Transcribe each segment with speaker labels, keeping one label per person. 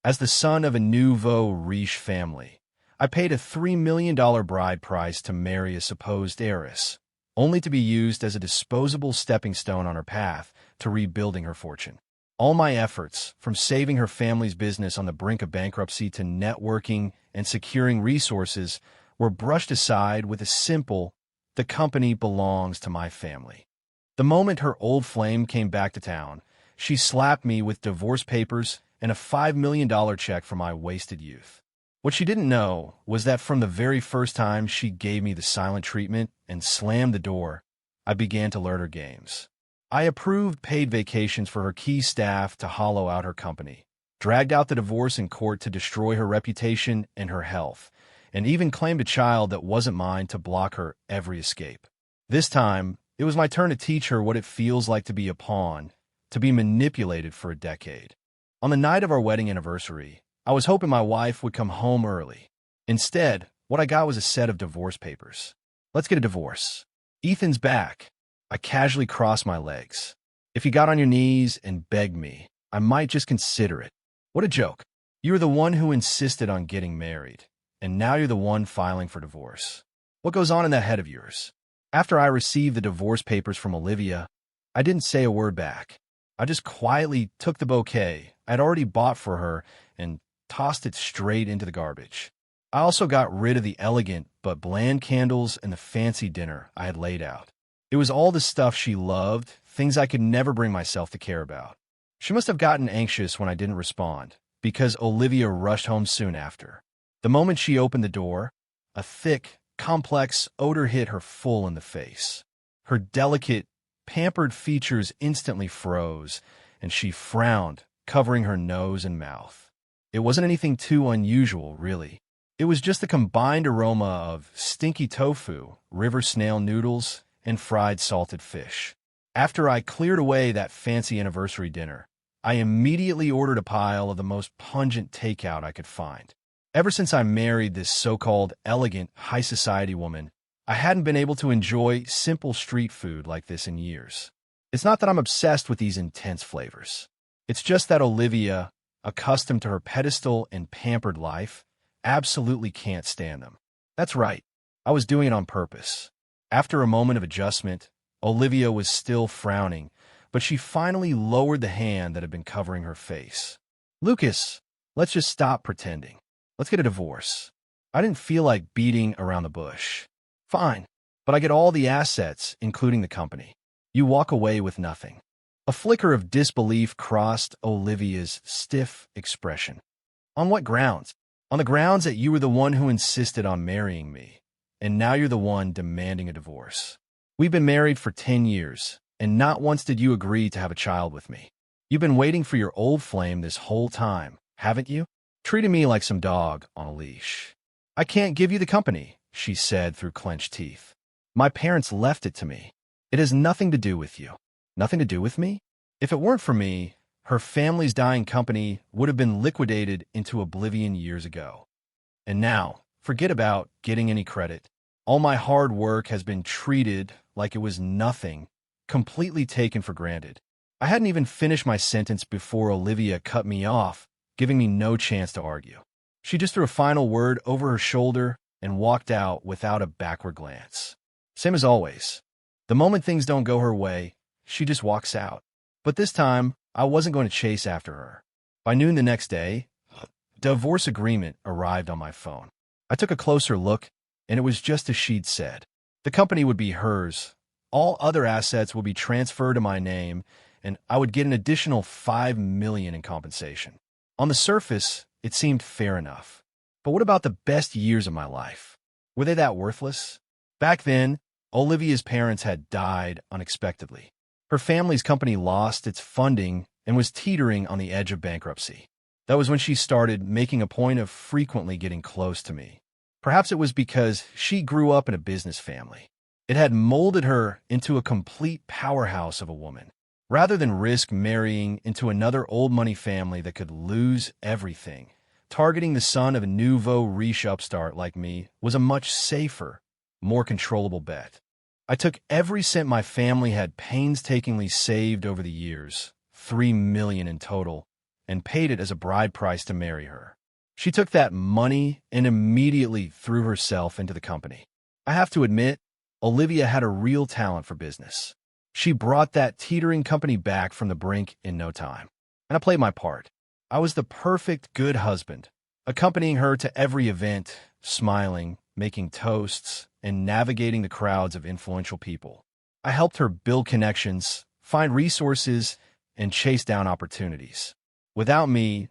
Speaker 1: As the son of a nouveau riche family, I paid a $3 million bride price to marry a supposed heiress, only to be used as a disposable stepping stone on her path to rebuilding her fortune. All my efforts, from saving her family's business on the brink of bankruptcy to networking and securing resources, were brushed aside with a simple, "The company belongs to my family." The moment her old flame came back to town, she slapped me with divorce papers and a $5 million check for my wasted youth. What she didn't know was that from the very first time she gave me the silent treatment and slammed the door, I began to learn her games. I approved paid vacations for her key staff to hollow out her company, dragged out the divorce in court to destroy her reputation and her health, and even claimed a child that wasn't mine to block her every escape. This time, it was my turn to teach her what it feels like to be a pawn, to be manipulated for a decade. On the night of our wedding anniversary, I was hoping my wife would come home early. Instead, what I got was a set of divorce papers. "Let's get a divorce. Ethan's back." I casually crossed my legs. If you got on your knees and begged me, I might just consider it. What a joke. You were the one who insisted on getting married, and now you're the one filing for divorce. What goes on in that head of yours? After I received the divorce papers from Olivia, I didn't say a word back. I just quietly took the bouquet I'd already bought for her and tossed it straight into the garbage. I also got rid of the elegant but bland candles and the fancy dinner I had laid out. It was all the stuff she loved, things I could never bring myself to care about. She must have gotten anxious when I didn't respond, because Olivia rushed home soon after. The moment she opened the door, a thick, complex odor hit her full in the face. Her delicate, pampered features instantly froze, and she frowned, covering her nose and mouth. It wasn't anything too unusual, really. It was just the combined aroma of stinky tofu, river snail noodles, and fried salted fish. After I cleared away that fancy anniversary dinner, I immediately ordered a pile of the most pungent takeout I could find. Ever since I married this so-called elegant high society woman, I hadn't been able to enjoy simple street food like this in years. It's not that I'm obsessed with these intense flavors. It's just that Olivia, accustomed to her pedestal and pampered life, absolutely can't stand them. That's right. I was doing it on purpose. After a moment of adjustment, Olivia was still frowning, but she finally lowered the hand that had been covering her face. "Lucas, let's just stop pretending. Let's get a divorce." I didn't feel like beating around the bush. "Fine, but I get all the assets, including the company. You walk away with nothing." A flicker of disbelief crossed Olivia's stiff expression. "On what grounds?" "On the grounds that you were the one who insisted on marrying me, and now you're the one demanding a divorce. We've been married for 10 years, and not once did you agree to have a child with me. You've been waiting for your old flame this whole time, haven't you? Treating me like some dog on a leash." "I can't give you the company," she said through clenched teeth. "My parents left it to me. It has nothing to do with you." "Nothing to do with me?" If it weren't for me, her family's dying company would have been liquidated into oblivion years ago. And now, forget about getting any credit. All my hard work has been treated like it was nothing, completely taken for granted. I hadn't even finished my sentence before Olivia cut me off, giving me no chance to argue. She just threw a final word over her shoulder and walked out without a backward glance. Same as always. The moment things don't go her way, she just walks out. But this time, I wasn't going to chase after her. By noon the next day, a divorce agreement arrived on my phone. I took a closer look, and it was just as she'd said. The company would be hers. All other assets would be transferred to my name, and I would get an additional $5 million in compensation. On the surface, it seemed fair enough. But what about the best years of my life? Were they that worthless? Back then, Olivia's parents had died unexpectedly. Her family's company lost its funding and was teetering on the edge of bankruptcy. That was when she started making a point of frequently getting close to me. Perhaps it was because she grew up in a business family. It had molded her into a complete powerhouse of a woman. Rather than risk marrying into another old money family that could lose everything, targeting the son of a nouveau riche upstart like me was a much safer, more controllable bet. I took every cent my family had painstakingly saved over the years, $3 million in total, and paid it as a bride price to marry her. She took that money and immediately threw herself into the company. I have to admit, Olivia had a real talent for business. She brought that teetering company back from the brink in no time. And I played my part. I was the perfect good husband, accompanying her to every event, smiling, making toasts, and navigating the crowds of influential people. I helped her build connections, find resources, and chase down opportunities. Without me,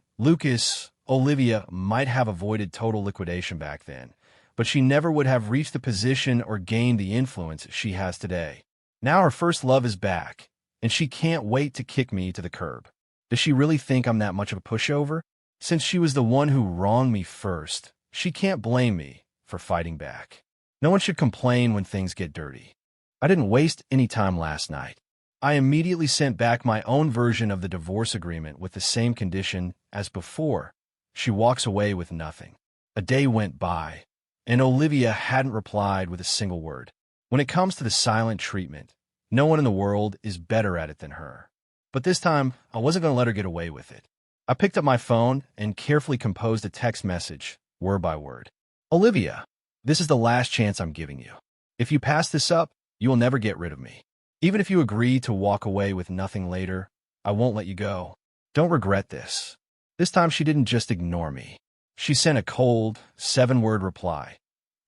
Speaker 1: Olivia might have avoided total liquidation back then, but she never would have reached the position or gained the influence she has today. Now her first love is back, and she can't wait to kick me to the curb. Does she really think I'm that much of a pushover? Since she was the one who wronged me first, she can't blame me for fighting back. No one should complain when things get dirty. I didn't waste any time last night. I immediately sent back my own version of the divorce agreement with the same condition as before. She walks away with nothing. A day went by, and Olivia hadn't replied with a single word. When it comes to the silent treatment, no one in the world is better at it than her. But this time, I wasn't going to let her get away with it. I picked up my phone and carefully composed a text message, word by word. Olivia, this is the last chance I'm giving you. If you pass this up, you will never get rid of me. Even if you agree to walk away with nothing later, I won't let you go. Don't regret this. This time she didn't just ignore me. She sent a cold, 7-word reply.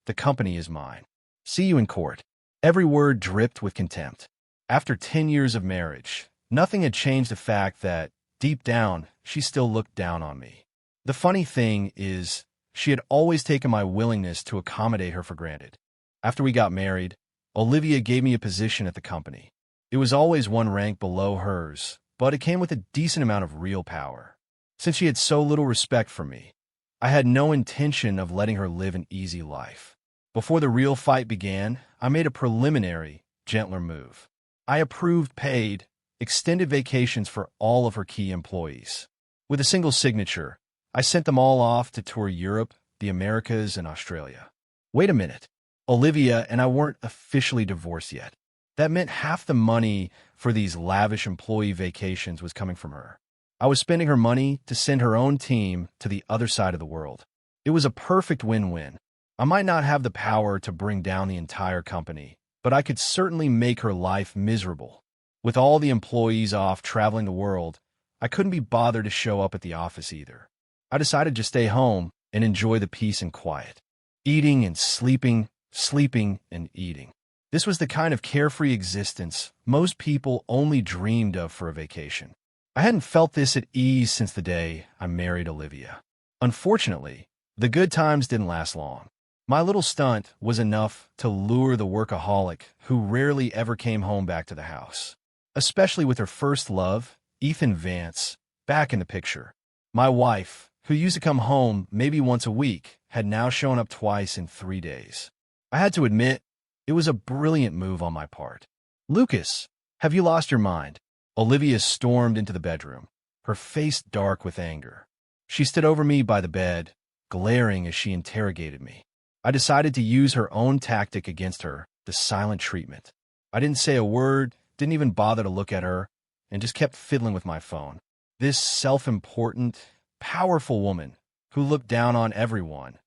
Speaker 1: The company is mine. See you in court. Every word dripped with contempt. After 10 years of marriage, nothing had changed the fact that, deep down, she still looked down on me. The funny thing is, she had always taken my willingness to accommodate her for granted. After we got married, Olivia gave me a position at the company. It was always one rank below hers, but it came with a decent amount of real power. Since she had so little respect for me, I had no intention of letting her live an easy life. Before the real fight began, I made a preliminary, gentler move. I approved paid, extended vacations for all of her key employees. With a single signature, I sent them all off to tour Europe, the Americas, and Australia. Wait a minute. Olivia and I weren't officially divorced yet. That meant half the money for these lavish employee vacations was coming from her. I was spending her money to send her own team to the other side of the world. It was a perfect win-win. I might not have the power to bring down the entire company, but I could certainly make her life miserable. With all the employees off traveling the world, I couldn't be bothered to show up at the office either. I decided to stay home and enjoy the peace and quiet. Eating and sleeping, sleeping and eating. This was the kind of carefree existence most people only dreamed of for a vacation. I hadn't felt this at ease since the day I married Olivia. Unfortunately, the good times didn't last long. My little stunt was enough to lure the workaholic who rarely ever came home back to the house. Especially with her first love, Ethan Vance, back in the picture. My wife, who used to come home maybe once a week, had now shown up twice in 3 days. I had to admit, it was a brilliant move on my part. Lucas, have you lost your mind? Olivia stormed into the bedroom, her face dark with anger. She stood over me by the bed, glaring as she interrogated me. I decided to use her own tactic against her, the silent treatment. I didn't say a word, didn't even bother to look at her, and just kept fiddling with my phone. This self-important, powerful woman, who looked down on everyone,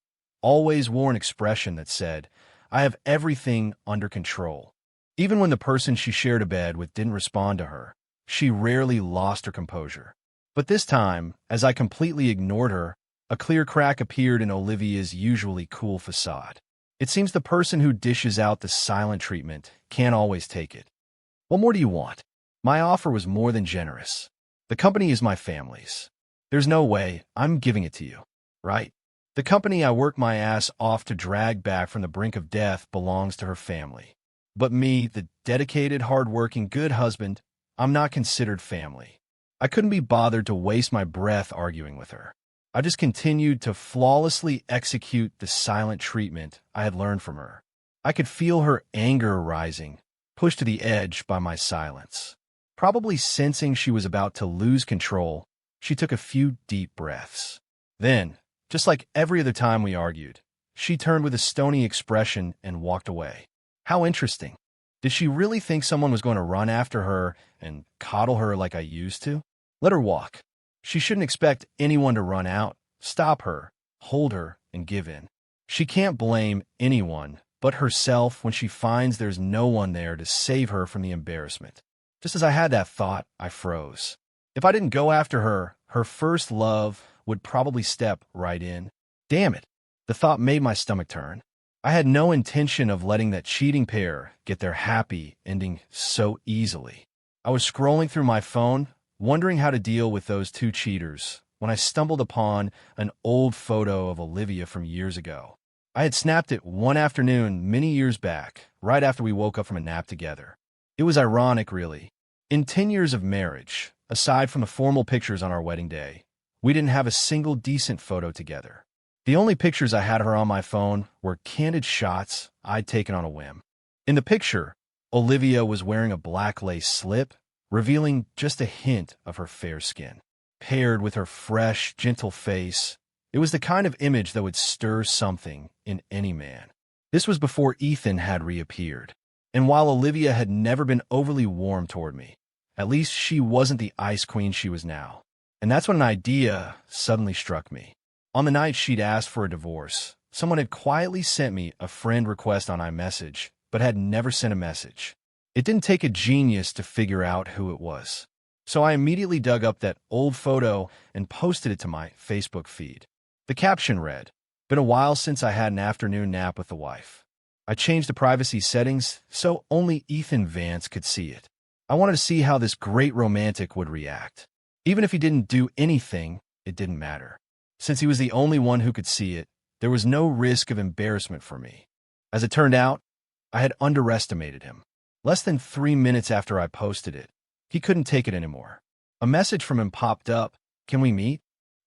Speaker 1: always wore an expression that said, I have everything under control. Even when the person she shared a bed with didn't respond to her, she rarely lost her composure. But this time, as I completely ignored her, a clear crack appeared in Olivia's usually cool facade. It seems the person who dishes out the silent treatment can't always take it. What more do you want? My offer was more than generous. The company is my family's. There's no way I'm giving it to you, right? The company I worked my ass off to drag back from the brink of death belongs to her family. But me, the dedicated, hard-working, good husband, I'm not considered family. I couldn't be bothered to waste my breath arguing with her. I just continued to flawlessly execute the silent treatment I had learned from her. I could feel her anger rising, pushed to the edge by my silence. Probably sensing she was about to lose control, she took a few deep breaths. Then, just like every other time we argued, she turned with a stony expression and walked away. How interesting. Did she really think someone was going to run after her and coddle her like I used to? Let her walk. She shouldn't expect anyone to run out, stop her, hold her, and give in. She can't blame anyone but herself when she finds there's no one there to save her from the embarrassment. Just as I had that thought, I froze. If I didn't go after her, her first love would probably step right in. Damn it. The thought made my stomach turn. I had no intention of letting that cheating pair get their happy ending so easily. I was scrolling through my phone, wondering how to deal with those two cheaters, when I stumbled upon an old photo of Olivia from years ago. I had snapped it one afternoon many years back, right after we woke up from a nap together. It was ironic, really. In 10 years of marriage, aside from the formal pictures on our wedding day, we didn't have a single decent photo together. The only pictures I had her on my phone were candid shots I'd taken on a whim. In the picture, Olivia was wearing a black lace slip, revealing just a hint of her fair skin. Paired with her fresh, gentle face, it was the kind of image that would stir something in any man. This was before Ethan had reappeared, and while Olivia had never been overly warm toward me, at least she wasn't the ice queen she was now. And that's when an idea suddenly struck me. On the night she'd asked for a divorce, someone had quietly sent me a friend request on iMessage, but had never sent a message. It didn't take a genius to figure out who it was. So I immediately dug up that old photo and posted it to my Facebook feed. The caption read, "Been a while since I had an afternoon nap with the wife." I changed the privacy settings so only Ethan Vance could see it. I wanted to see how this great romantic would react. Even if he didn't do anything, it didn't matter. Since he was the only one who could see it, there was no risk of embarrassment for me. As it turned out, I had underestimated him. Less than 3 minutes after I posted it, he couldn't take it anymore. A message from him popped up, "Can we meet?"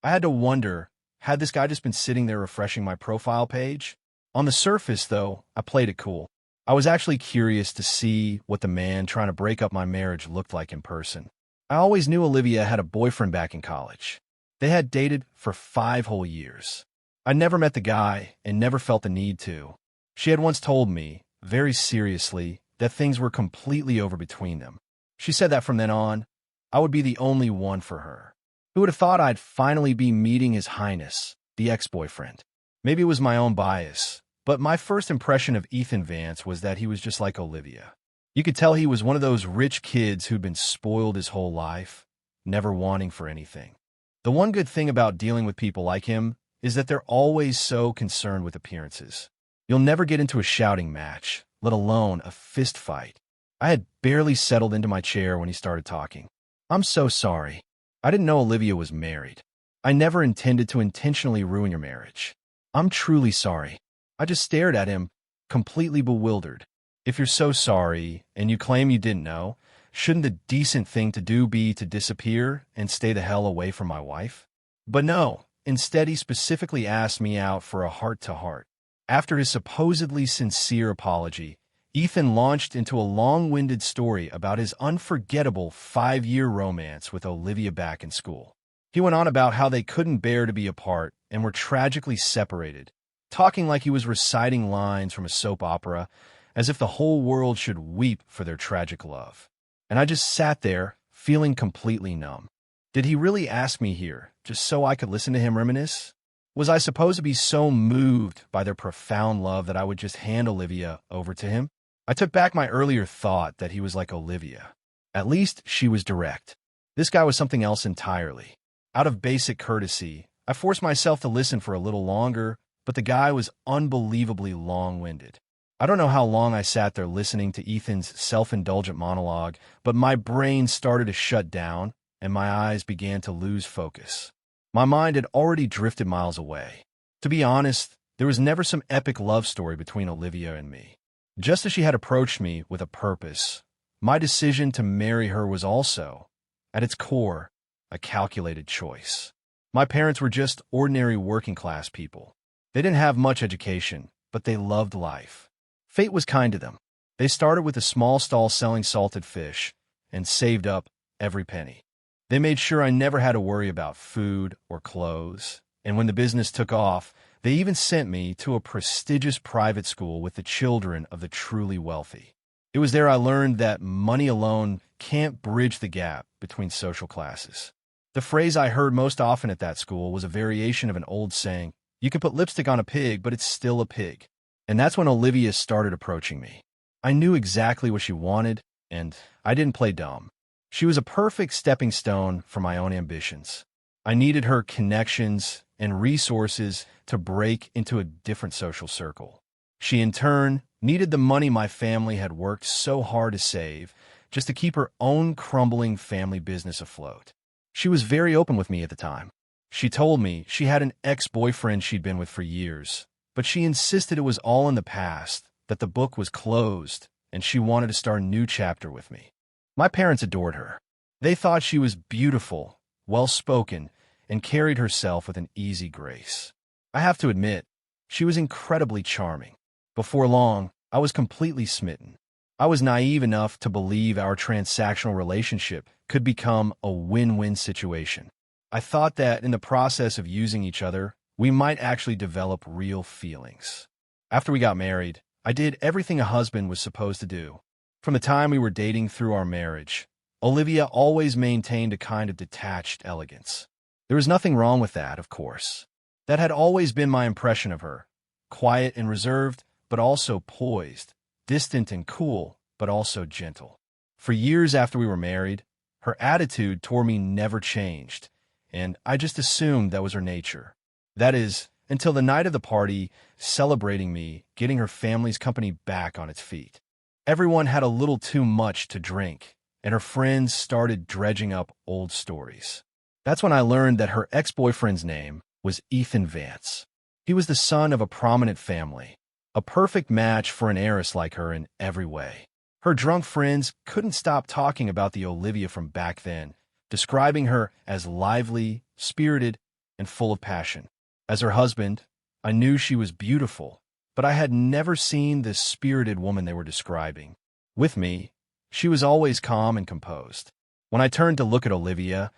Speaker 1: I had to wonder, had this guy just been sitting there refreshing my profile page? On the surface, though, I played it cool. I was actually curious to see what the man trying to break up my marriage looked like in person. I always knew Olivia had a boyfriend back in college. They had dated for 5 whole years. I never met the guy and never felt the need to. She had once told me, very seriously, that things were completely over between them. She said that from then on, I would be the only one for her. Who would have thought I'd finally be meeting His Highness, the ex-boyfriend? Maybe it was my own bias, but my first impression of Ethan Vance was that he was just like Olivia. You could tell he was one of those rich kids who'd been spoiled his whole life, never wanting for anything. The one good thing about dealing with people like him is that they're always so concerned with appearances. You'll never get into a shouting match, let alone a fist fight. I had barely settled into my chair when he started talking. "I'm so sorry. I didn't know Olivia was married. I never intended to intentionally ruin your marriage. I'm truly sorry." I just stared at him, completely bewildered. If you're so sorry, and you claim you didn't know, shouldn't the decent thing to do be to disappear and stay the hell away from my wife? But no, instead he specifically asked me out for a heart-to-heart. After his supposedly sincere apology, Ethan launched into a long-winded story about his unforgettable 5-year romance with Olivia back in school. He went on about how they couldn't bear to be apart and were tragically separated, talking like he was reciting lines from a soap opera, as if the whole world should weep for their tragic love. And I just sat there, feeling completely numb. Did he really ask me here, just so I could listen to him reminisce? Was I supposed to be so moved by their profound love that I would just hand Olivia over to him? I took back my earlier thought that he was like Olivia. At least she was direct. This guy was something else entirely. Out of basic courtesy, I forced myself to listen for a little longer, but the guy was unbelievably long-winded. I don't know how long I sat there listening to Ethan's self-indulgent monologue, but my brain started to shut down, and my eyes began to lose focus. My mind had already drifted miles away. To be honest, there was never some epic love story between Olivia and me. Just as she had approached me with a purpose, my decision to marry her was also, at its core, a calculated choice. My parents were just ordinary working-class people. They didn't have much education, but they loved life. Fate was kind to them. They started with a small stall selling salted fish and saved up every penny. They made sure I never had to worry about food or clothes, and when the business took off, they even sent me to a prestigious private school with the children of the truly wealthy. It was there I learned that money alone can't bridge the gap between social classes. The phrase I heard most often at that school was a variation of an old saying, "You can put lipstick on a pig, but it's still a pig." And that's when Olivia started approaching me. I knew exactly what she wanted, and I didn't play dumb. She was a perfect stepping stone for my own ambitions. I needed her connections and resources to break into a different social circle. She, in turn, needed the money my family had worked so hard to save just to keep her own crumbling family business afloat. She was very open with me at the time. She told me she had an ex-boyfriend she'd been with for years, but she insisted it was all in the past, that the book was closed, and she wanted to start a new chapter with me. My parents adored her. They thought she was beautiful, well-spoken, and carried herself with an easy grace. I have to admit, she was incredibly charming. Before long, I was completely smitten. I was naive enough to believe our transactional relationship could become a win-win situation. I thought that in the process of using each other, we might actually develop real feelings. After we got married, I did everything a husband was supposed to do. From the time we were dating through our marriage, Olivia always maintained a kind of detached elegance. There was nothing wrong with that, of course. That had always been my impression of her. Quiet and reserved, but also poised. Distant and cool, but also gentle. For years after we were married, her attitude toward me never changed, and I just assumed that was her nature. That is, until the night of the party, celebrating me getting her family's company back on its feet. Everyone had a little too much to drink, and her friends started dredging up old stories. That's when I learned that her ex-boyfriend's name was Ethan Vance. He was the son of a prominent family, a perfect match for an heiress like her in every way. Her drunk friends couldn't stop talking about the Olivia from back then, describing her as lively, spirited, and full of passion. As her husband, I knew she was beautiful, but I had never seen this spirited woman they were describing. With me, she was always calm and composed. When I turned to look at Olivia,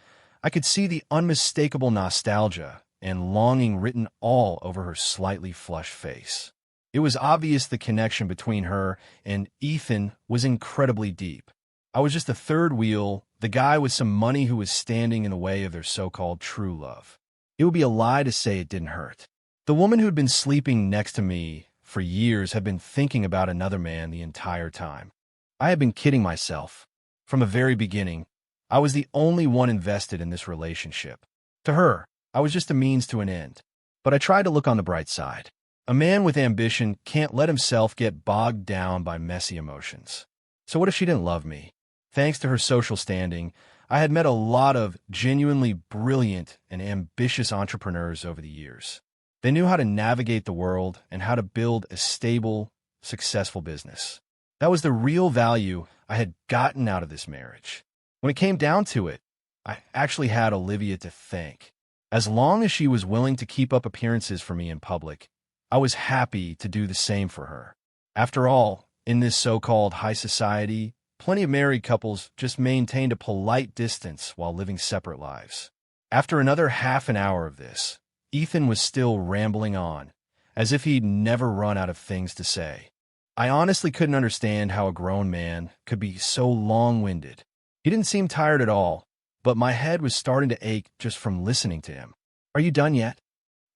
Speaker 1: I could see the unmistakable nostalgia and longing written all over her slightly flushed face. It was obvious the connection between her and Ethan was incredibly deep. I was just the third wheel, the guy with some money who was standing in the way of their so-called true love. It would be a lie to say it didn't hurt. The woman who'd been sleeping next to me for years had been thinking about another man the entire time. I had been kidding myself. From the very beginning, I was the only one invested in this relationship. To her, I was just a means to an end. But I tried to look on the bright side. A man with ambition can't let himself get bogged down by messy emotions. So what if she didn't love me? Thanks to her social standing, I had met a lot of genuinely brilliant and ambitious entrepreneurs over the years. They knew how to navigate the world and how to build a stable, successful business. That was the real value I had gotten out of this marriage. When it came down to it, I actually had Olivia to thank. As long as she was willing to keep up appearances for me in public, I was happy to do the same for her. After all, in this so-called high society, plenty of married couples just maintained a polite distance while living separate lives. After another half an hour of this, Ethan was still rambling on, as if he'd never run out of things to say. I honestly couldn't understand how a grown man could be so long-winded. He didn't seem tired at all, but my head was starting to ache just from listening to him. "Are you done yet?"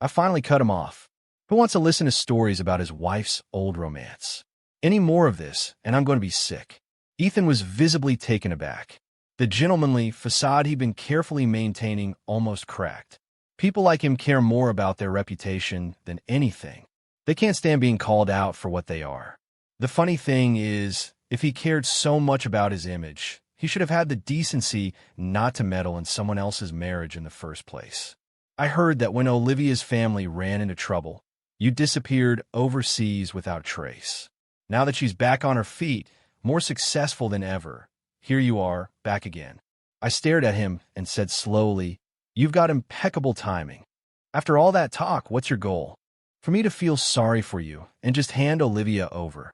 Speaker 1: I finally cut him off. Who wants to listen to stories about his wife's old romance? Any more of this, and I'm going to be sick. Ethan was visibly taken aback. The gentlemanly facade he'd been carefully maintaining almost cracked. People like him care more about their reputation than anything. They can't stand being called out for what they are. The funny thing is, if he cared so much about his image, he should have had the decency not to meddle in someone else's marriage in the first place. I heard that when Olivia's family ran into trouble, you disappeared overseas without trace. Now that she's back on her feet, more successful than ever, here you are, back again. I stared at him and said slowly, "You've got impeccable timing. After all that talk, what's your goal? For me to feel sorry for you and just hand Olivia over?"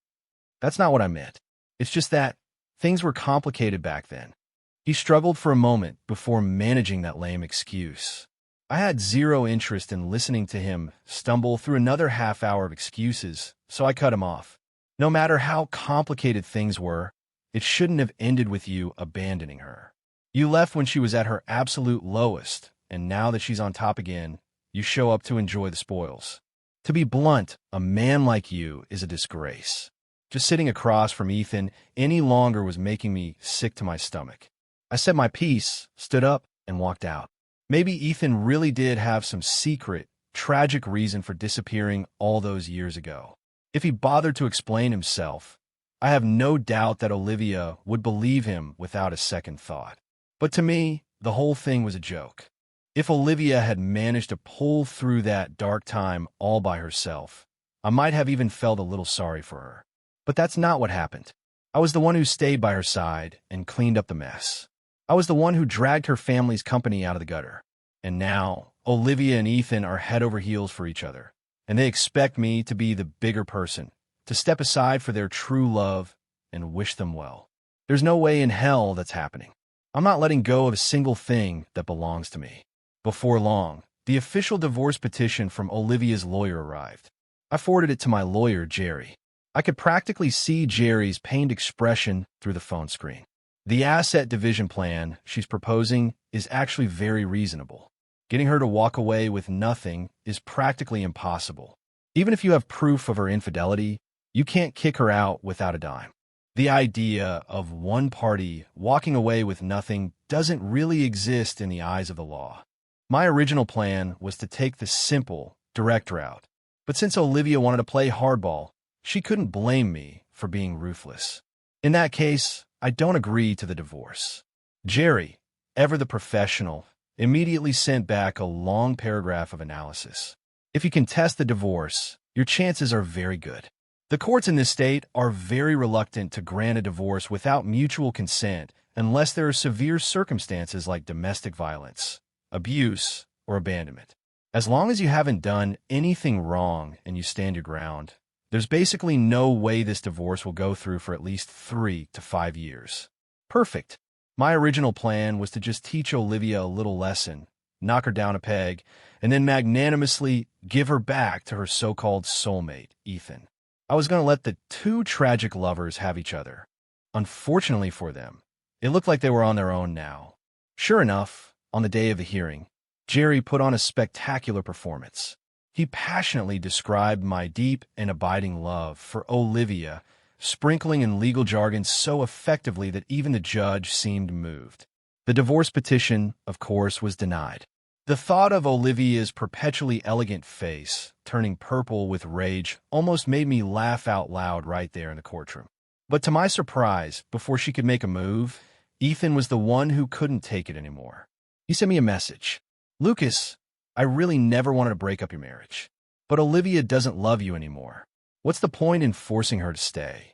Speaker 1: "That's not what I meant. It's just that things were complicated back then." He struggled for a moment before managing that lame excuse. I had zero interest in listening to him stumble through another half hour of excuses, so I cut him off. No matter how complicated things were, it shouldn't have ended with you abandoning her. You left when she was at her absolute lowest, and now that she's on top again, you show up to enjoy the spoils. To be blunt, a man like you is a disgrace. Just sitting across from Ethan any longer was making me sick to my stomach. I said my piece, stood up, and walked out. Maybe Ethan really did have some secret, tragic reason for disappearing all those years ago. If he bothered to explain himself, I have no doubt that Olivia would believe him without a second thought. But to me, the whole thing was a joke. If Olivia had managed to pull through that dark time all by herself, I might have even felt a little sorry for her. But that's not what happened. I was the one who stayed by her side and cleaned up the mess. I was the one who dragged her family's company out of the gutter. And now, Olivia and Ethan are head over heels for each other, and they expect me to be the bigger person, to step aside for their true love and wish them well. There's no way in hell that's happening. I'm not letting go of a single thing that belongs to me. Before long, the official divorce petition from Olivia's lawyer arrived. I forwarded it to my lawyer, Jerry. I could practically see Jerry's pained expression through the phone screen. The asset division plan she's proposing is actually very reasonable. Getting her to walk away with nothing is practically impossible. Even if you have proof of her infidelity, you can't kick her out without a dime. The idea of one party walking away with nothing doesn't really exist in the eyes of the law. My original plan was to take the simple, direct route. But since Olivia wanted to play hardball, she couldn't blame me for being ruthless. In that case, I don't agree to the divorce. Jerry, ever the professional, immediately sent back a long paragraph of analysis. If you contest the divorce, your chances are very good. The courts in this state are very reluctant to grant a divorce without mutual consent unless there are severe circumstances like domestic violence, abuse, or abandonment. As long as you haven't done anything wrong and you stand your ground, there's basically no way this divorce will go through for at least 3 to 5 years. Perfect. My original plan was to just teach Olivia a little lesson, knock her down a peg, and then magnanimously give her back to her so-called soulmate, Ethan. I was going to let the two tragic lovers have each other. Unfortunately for them, it looked like they were on their own now. Sure enough, on the day of the hearing, Jerry put on a spectacular performance. He passionately described my deep and abiding love for Olivia, sprinkling in legal jargon so effectively that even the judge seemed moved. The divorce petition, of course, was denied. The thought of Olivia's perpetually elegant face turning purple with rage almost made me laugh out loud right there in the courtroom. But to my surprise, before she could make a move, Ethan was the one who couldn't take it anymore. He sent me a message. "Lucas, I really never wanted to break up your marriage. But Olivia doesn't love you anymore. What's the point in forcing her to stay?"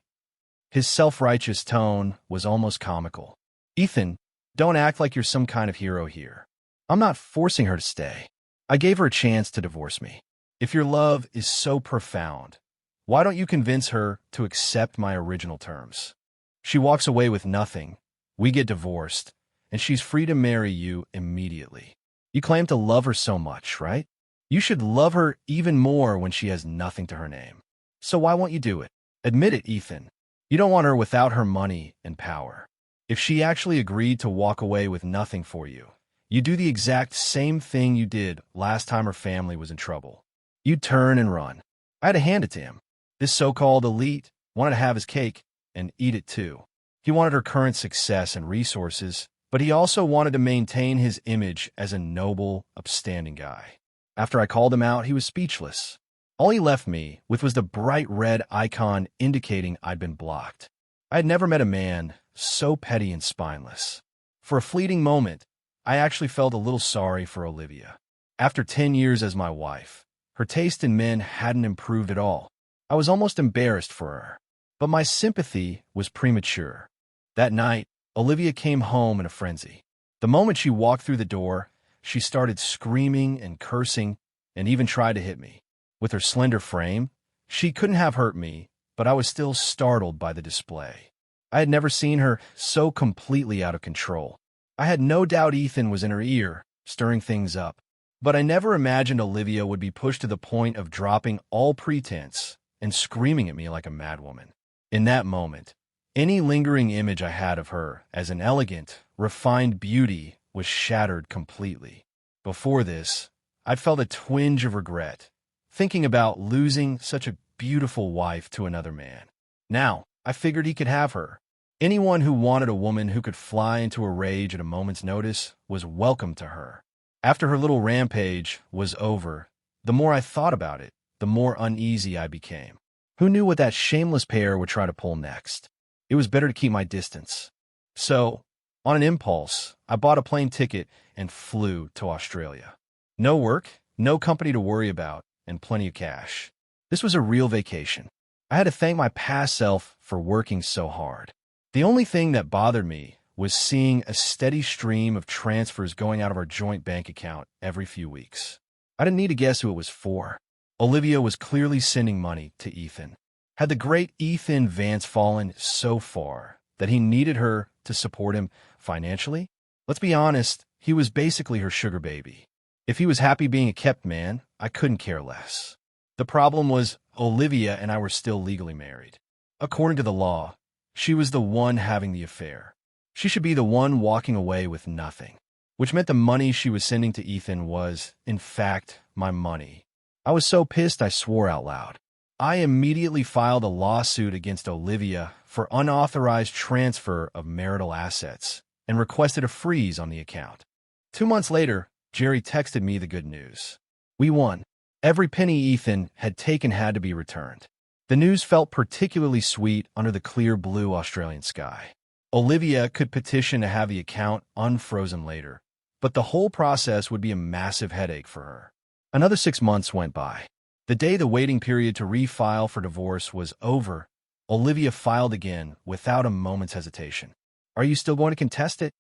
Speaker 1: His self-righteous tone was almost comical. "Ethan, don't act like you're some kind of hero here. I'm not forcing her to stay. I gave her a chance to divorce me. If your love is so profound, why don't you convince her to accept my original terms? She walks away with nothing, we get divorced, and she's free to marry you immediately. You claim to love her so much, right? You should love her even more when she has nothing to her name. So why won't you do it? Admit it, Ethan. You don't want her without her money and power. If she actually agreed to walk away with nothing for you, you do the exact same thing you did last time her family was in trouble. You'd turn and run. I had to hand it to him. This so-called elite wanted to have his cake and eat it too. He wanted her current success and resources, but he also wanted to maintain his image as a noble, upstanding guy. After I called him out, he was speechless. All he left me with was the bright red icon indicating I'd been blocked. I had never met a man so petty and spineless. For a fleeting moment, I actually felt a little sorry for Olivia. After 10 years as my wife, her taste in men hadn't improved at all. I was almost embarrassed for her. But my sympathy was premature. That night, Olivia came home in a frenzy. The moment she walked through the door, she started screaming and cursing and even tried to hit me. With her slender frame, she couldn't have hurt me, but I was still startled by the display. I had never seen her so completely out of control. I had no doubt Ethan was in her ear, stirring things up. But I never imagined Olivia would be pushed to the point of dropping all pretense and screaming at me like a madwoman. In that moment, Any lingering image I had of her as an elegant, refined beauty was shattered completely. Before this, I'd felt a twinge of regret, thinking about losing such a beautiful wife to another man. Now, I figured he could have her. Anyone who wanted a woman who could fly into a rage at a moment's notice was welcome to her. After her little rampage was over, the more I thought about it, the more uneasy I became. Who knew what that shameless pair would try to pull next? It was better to keep my distance. So, on an impulse, I bought a plane ticket and flew to Australia. No work, no company to worry about, and plenty of cash. This was a real vacation. I had to thank my past self for working so hard. The only thing that bothered me was seeing a steady stream of transfers going out of our joint bank account every few weeks. I didn't need to guess who it was for. Olivia was clearly sending money to Ethan. Had the great Ethan Vance fallen so far that he needed her to support him financially? Let's be honest, he was basically her sugar baby. If he was happy being a kept man, I couldn't care less. The problem was Olivia and I were still legally married. According to the law, she was the one having the affair. She should be the one walking away with nothing, which meant the money she was sending to Ethan was, in fact, my money. I was so pissed I swore out loud. I immediately filed a lawsuit against Olivia for unauthorized transfer of marital assets and requested a freeze on the account. 2 months later, Jerry texted me the good news. We won. Every penny Ethan had taken had to be returned. The news felt particularly sweet under the clear blue Australian sky. Olivia could petition to have the account unfrozen later, but the whole process would be a massive headache for her. Another 6 months went by. The day the waiting period to refile for divorce was over, Olivia filed again without a moment's hesitation. Are you still going to contest it?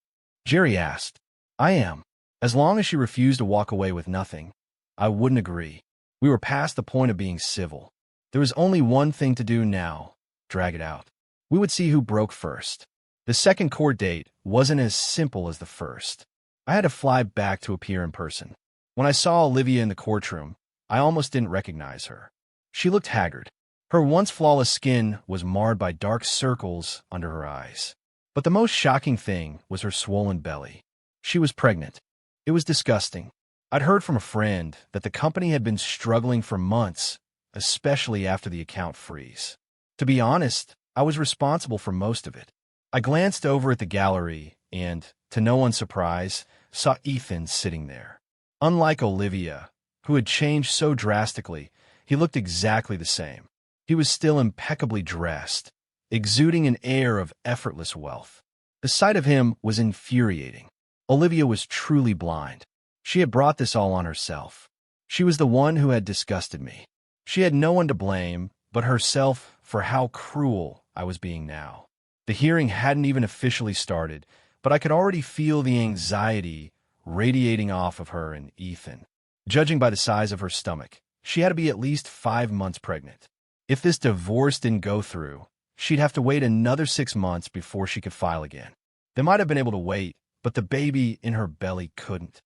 Speaker 1: Jerry asked. I am. As long as she refused to walk away with nothing, I wouldn't agree. We were past the point of being civil. There was only one thing to do now, drag it out. We would see who broke first. The second court date wasn't as simple as the first. I had to fly back to appear in person. When I saw Olivia in the courtroom, I almost didn't recognize her. She looked haggard. Her once flawless skin was marred by dark circles under her eyes. But the most shocking thing was her swollen belly. She was pregnant. It was disgusting. I'd heard from a friend that the company had been struggling for months, especially after the account freeze. To be honest, I was responsible for most of it. I glanced over at the gallery and, to no one's surprise, saw Ethan sitting there. Unlike Olivia, who had changed so drastically, he looked exactly the same. He was still impeccably dressed, exuding an air of effortless wealth. The sight of him was infuriating. Olivia was truly blind. She had brought this all on herself. She was the one who had disgusted me. She had no one to blame but herself for how cruel I was being now. The hearing hadn't even officially started, but I could already feel the anxiety radiating off of her and Ethan. Judging by the size of her stomach, she had to be at least 5 months pregnant. If this divorce didn't go through, she'd have to wait another 6 months before she could file again. They might have been able to wait, but the baby in her belly couldn't.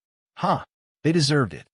Speaker 1: They deserved it.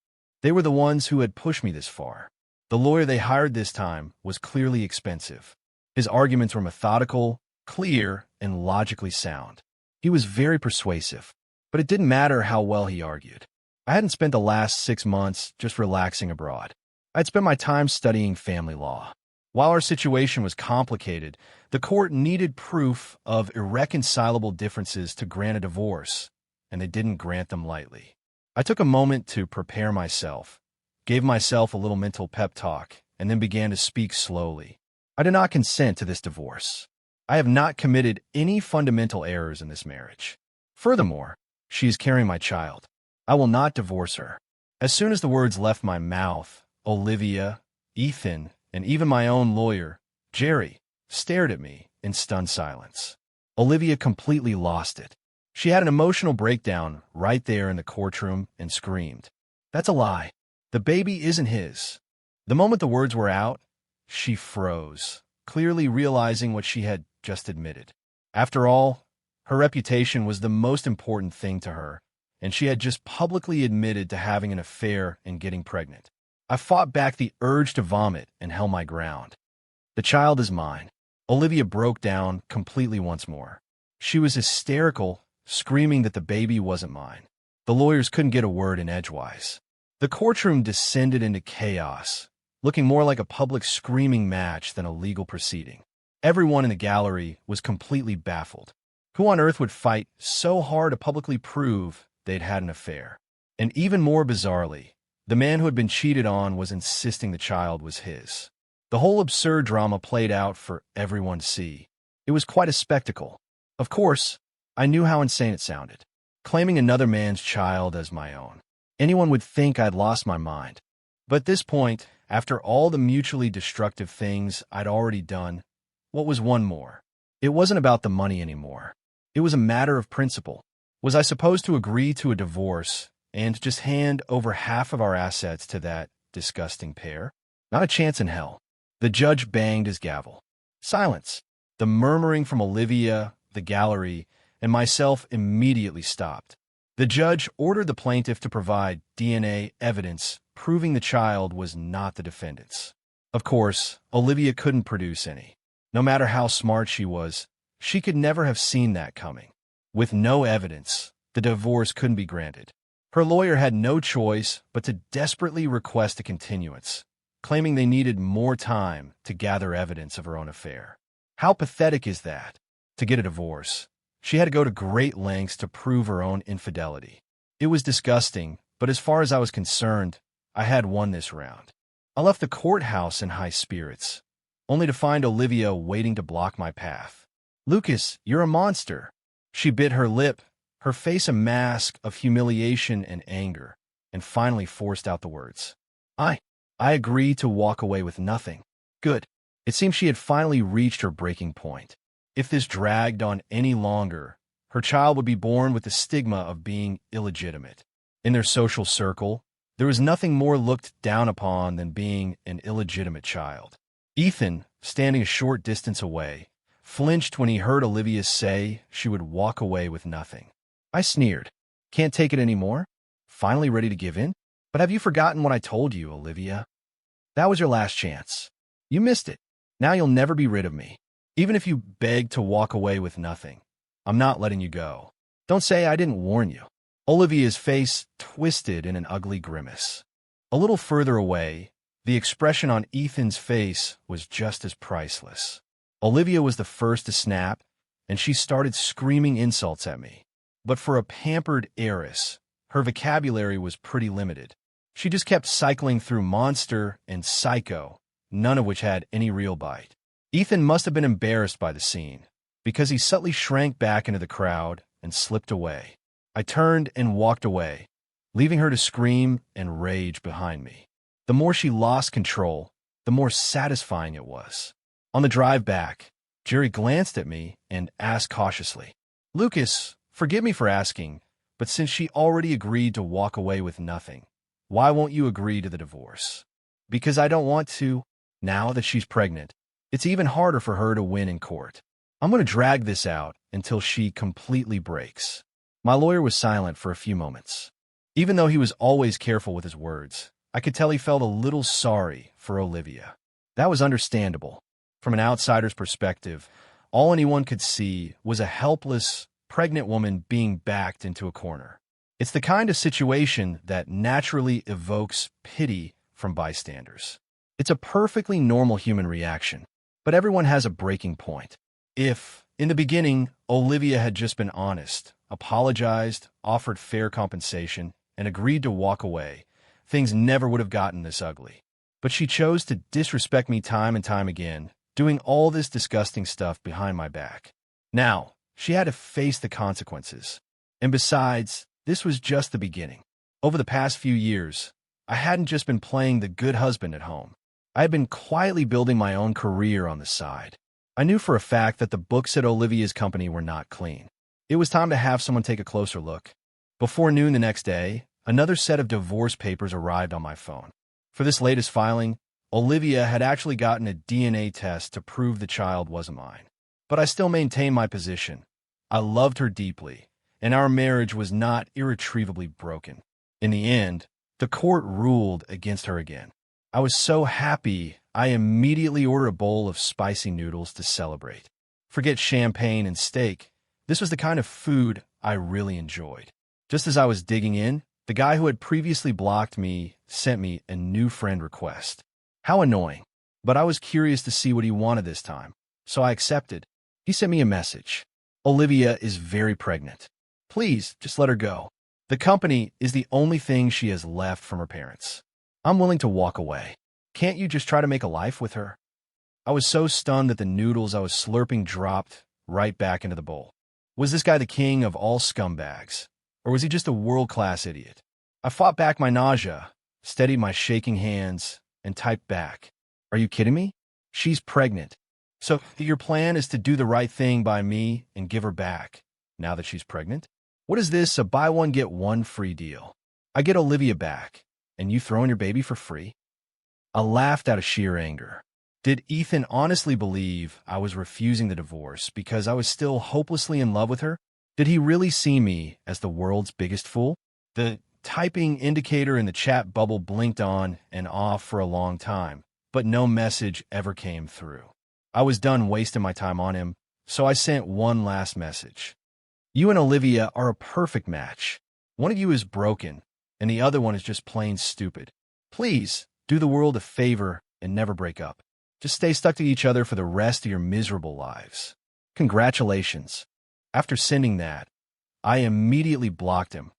Speaker 1: They were the ones who had pushed me this far. The lawyer they hired this time was clearly expensive. His arguments were methodical, clear, and logically sound. He was very persuasive, but it didn't matter how well he argued. I hadn't spent the last 6 months just relaxing abroad. I'd spent my time studying family law. While our situation was complicated, the court needed proof of irreconcilable differences to grant a divorce, and they didn't grant them lightly. I took a moment to prepare myself, gave myself a little mental pep talk, and then began to speak slowly. I did not consent to this divorce. I have not committed any fundamental errors in this marriage. Furthermore, she is carrying my child. I will not divorce her. As soon as the words left my mouth, Olivia, Ethan, and even my own lawyer, Jerry, stared at me in stunned silence. Olivia completely lost it. She had an emotional breakdown right there in the courtroom and screamed, "That's a lie. The baby isn't his." The moment the words were out, she froze, clearly realizing what she had just admitted. After all, her reputation was the most important thing to her, and she had just publicly admitted to having an affair and getting pregnant. I fought back the urge to vomit and held my ground. The child is mine. Olivia broke down completely once more. She was hysterical, screaming that the baby wasn't mine. The lawyers couldn't get a word in edgewise. The courtroom descended into chaos, looking more like a public screaming match than a legal proceeding. Everyone in the gallery was completely baffled. Who on earth would fight so hard to publicly prove they'd had an affair? And even more bizarrely, the man who had been cheated on was insisting the child was his. The whole absurd drama played out for everyone to see. It was quite a spectacle. Of course, I knew how insane it sounded, claiming another man's child as my own. Anyone would think I'd lost my mind. But at this point, after all the mutually destructive things I'd already done, what was one more? It wasn't about the money anymore. It was a matter of principle. Was I supposed to agree to a divorce and just hand over half of our assets to that disgusting pair? Not a chance in hell. The judge banged his gavel. Silence. The murmuring from Olivia, the gallery, and myself immediately stopped. The judge ordered the plaintiff to provide DNA evidence proving the child was not the defendant's. Of course, Olivia couldn't produce any. No matter how smart she was, she could never have seen that coming. With no evidence, the divorce couldn't be granted. Her lawyer had no choice but to desperately request a continuance, claiming they needed more time to gather evidence of her own affair. How pathetic is that? To get a divorce, she had to go to great lengths to prove her own infidelity. It was disgusting, but as far as I was concerned, I had won this round. I left the courthouse in high spirits, only to find Olivia waiting to block my path. "Lucas, you're a monster." She bit her lip, her face a mask of humiliation and anger, and finally forced out the words. I agreed to walk away with nothing. Good. It seemed she had finally reached her breaking point. If this dragged on any longer, her child would be born with the stigma of being illegitimate. In their social circle, there was nothing more looked down upon than being an illegitimate child. Ethan, standing a short distance away, flinched when he heard Olivia say she would walk away with nothing. I sneered. "Can't take it anymore? Finally ready to give in? But have you forgotten what I told you, Olivia? That was your last chance. You missed it. Now you'll never be rid of me. Even if you beg to walk away with nothing, I'm not letting you go. Don't say I didn't warn you." Olivia's face twisted in an ugly grimace. A little further away, the expression on Ethan's face was just as priceless. Olivia was the first to snap, and she started screaming insults at me. But for a pampered heiress, her vocabulary was pretty limited. She just kept cycling through monster and psycho, none of which had any real bite. Ethan must have been embarrassed by the scene, because he subtly shrank back into the crowd and slipped away. I turned and walked away, leaving her to scream and rage behind me. The more she lost control, the more satisfying it was. On the drive back, Jerry glanced at me and asked cautiously, "Lucas, forgive me for asking, but since she already agreed to walk away with nothing, why won't you agree to the divorce?" "Because I don't want to. Now that she's pregnant, it's even harder for her to win in court. I'm going to drag this out until she completely breaks." My lawyer was silent for a few moments. Even though he was always careful with his words, I could tell he felt a little sorry for Olivia. That was understandable. From an outsider's perspective, all anyone could see was a helpless, pregnant woman being backed into a corner. It's the kind of situation that naturally evokes pity from bystanders. It's a perfectly normal human reaction, but everyone has a breaking point. If, in the beginning, Olivia had just been honest, apologized, offered fair compensation, and agreed to walk away, things never would have gotten this ugly. But she chose to disrespect me time and time again, doing all this disgusting stuff behind my back. Now, she had to face the consequences. And besides, this was just the beginning. Over the past few years, I hadn't just been playing the good husband at home. I had been quietly building my own career on the side. I knew for a fact that the books at Olivia's company were not clean. It was time to have someone take a closer look. Before noon the next day, another set of divorce papers arrived on my phone. For this latest filing, Olivia had actually gotten a DNA test to prove the child wasn't mine. But I still maintained my position. I loved her deeply, and our marriage was not irretrievably broken. In the end, the court ruled against her again. I was so happy I immediately ordered a bowl of spicy noodles to celebrate. Forget champagne and steak. This was the kind of food I really enjoyed. Just as I was digging in, the guy who had previously blocked me sent me a new friend request. How annoying. But I was curious to see what he wanted this time, so I accepted. He sent me a message. Olivia is very pregnant. Please, just let her go. The company is the only thing she has left from her parents. I'm willing to walk away. Can't you just try to make a life with her? I was so stunned that the noodles I was slurping dropped right back into the bowl. Was this guy the king of all scumbags? Or was he just a world-class idiot? I fought back my nausea, steadied my shaking hands, and typed back. Are you kidding me? She's pregnant. So your plan is to do the right thing by me and give her back, now that she's pregnant? What is this, a buy one get one free deal? I get Olivia back, and you throw in your baby for free? I laughed out of sheer anger. Did Ethan honestly believe I was refusing the divorce because I was still hopelessly in love with her? Did he really see me as the world's biggest fool? The typing indicator in the chat bubble blinked on and off for a long time, but no message ever came through. I was done wasting my time on him, so I sent one last message. You and Olivia are a perfect match. One of you is broken, and the other one is just plain stupid. Please, do the world a favor and never break up. Just stay stuck to each other for the rest of your miserable lives. Congratulations. After sending that, I immediately blocked him,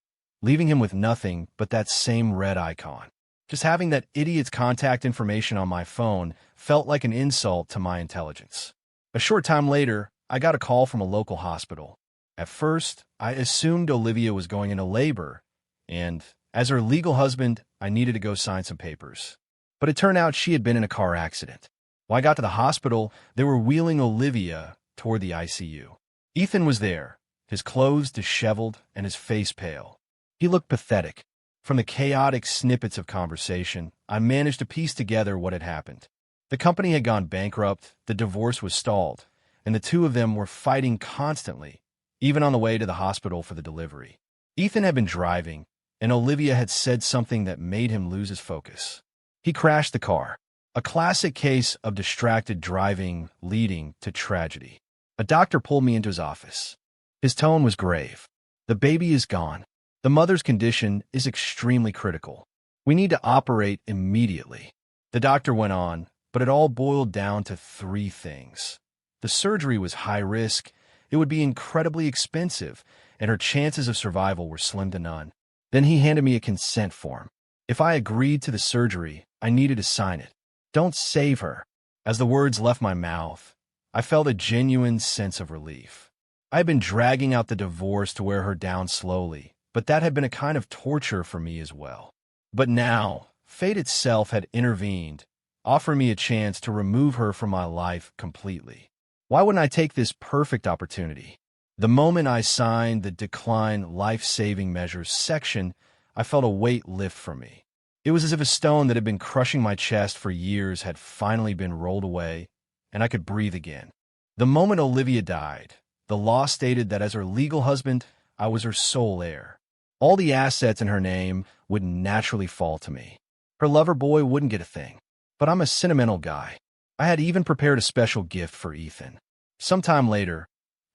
Speaker 1: leaving him with nothing but that same red icon. Just having that idiot's contact information on my phone felt like an insult to my intelligence. A short time later, I got a call from a local hospital. At first, I assumed Olivia was going into labor, and as her legal husband, I needed to go sign some papers. But it turned out she had been in a car accident. When I got to the hospital, they were wheeling Olivia toward the ICU. Ethan was there, his clothes disheveled and his face pale. He looked pathetic. From the chaotic snippets of conversation, I managed to piece together what had happened. The company had gone bankrupt, the divorce was stalled, and the two of them were fighting constantly, even on the way to the hospital for the delivery. Ethan had been driving, and Olivia had said something that made him lose his focus. He crashed the car, a classic case of distracted driving leading to tragedy. A doctor pulled me into his office. His tone was grave. The baby is gone. The mother's condition is extremely critical. We need to operate immediately. The doctor went on, but it all boiled down to three things. The surgery was high risk, it would be incredibly expensive, and her chances of survival were slim to none. Then he handed me a consent form. If I agreed to the surgery, I needed to sign it. Don't save her. As the words left my mouth, I felt a genuine sense of relief. I had been dragging out the divorce to wear her down slowly, but that had been a kind of torture for me as well. But now, fate itself had intervened, offering me a chance to remove her from my life completely. Why wouldn't I take this perfect opportunity? The moment I signed the Decline Life-Saving Measures section, I felt a weight lift from me. It was as if a stone that had been crushing my chest for years had finally been rolled away, and I could breathe again. The moment Olivia died, the law stated that as her legal husband, I was her sole heir. All the assets in her name would naturally fall to me. Her lover boy wouldn't get a thing. But I'm a sentimental guy. I had even prepared a special gift for Ethan. Sometime later,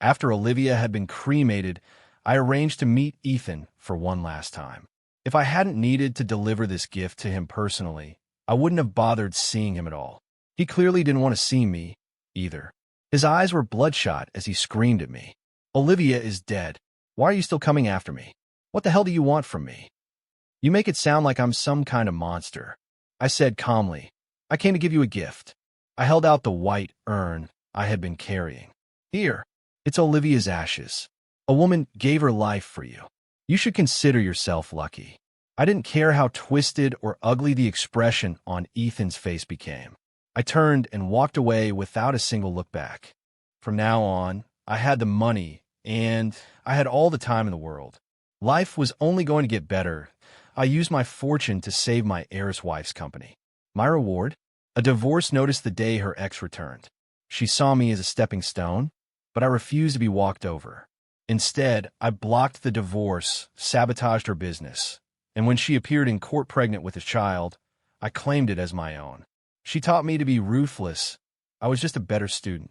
Speaker 1: after Olivia had been cremated, I arranged to meet Ethan for one last time. If I hadn't needed to deliver this gift to him personally, I wouldn't have bothered seeing him at all. He clearly didn't want to see me, either. His eyes were bloodshot as he screamed at me. Olivia is dead. Why are you still coming after me? What the hell do you want from me? You make it sound like I'm some kind of monster. I said calmly, I came to give you a gift. I held out the white urn I had been carrying. Here, it's Olivia's ashes. A woman gave her life for you. You should consider yourself lucky. I didn't care how twisted or ugly the expression on Ethan's face became. I turned and walked away without a single look back. From now on, I had the money, and I had all the time in the world. Life was only going to get better. I used my fortune to save my heiress wife's company. My reward? A divorce notice the day her ex returned. She saw me as a stepping stone, but I refused to be walked over. Instead, I blocked the divorce, sabotaged her business, and when she appeared in court pregnant with a child, I claimed it as my own. She taught me to be ruthless. I was just a better student.